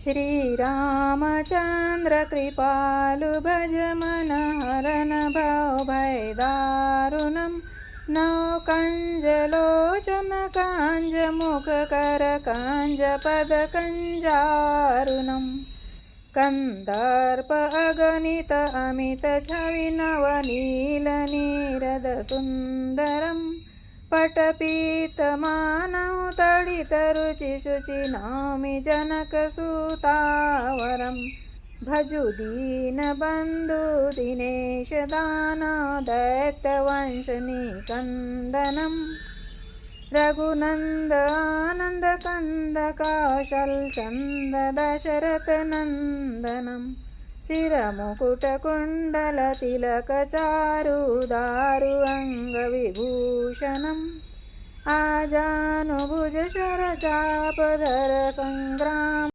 श्रीरामचन्द्र कृपालु भज मन हरन भव भय दारुणं नौ कंजलोचन कांज मुख कर कांज पद कंजारुणं कंदर्प अगणित अमित छवि नवनील नीरद सुंदरम पटपीत मानव तडित रुचि शुचि नौमि जनक सुतावरम भजु दीन बंधु दिनेश दानव दैत्य वंश निकंदनम रघुनंद आनंद कंद कौशल चंद दशरथ नंदनम शिर मुकुट कुंडल तिलक चारु दारु अंग विभूषणम आजानुभुज शर चाप धर संग्राम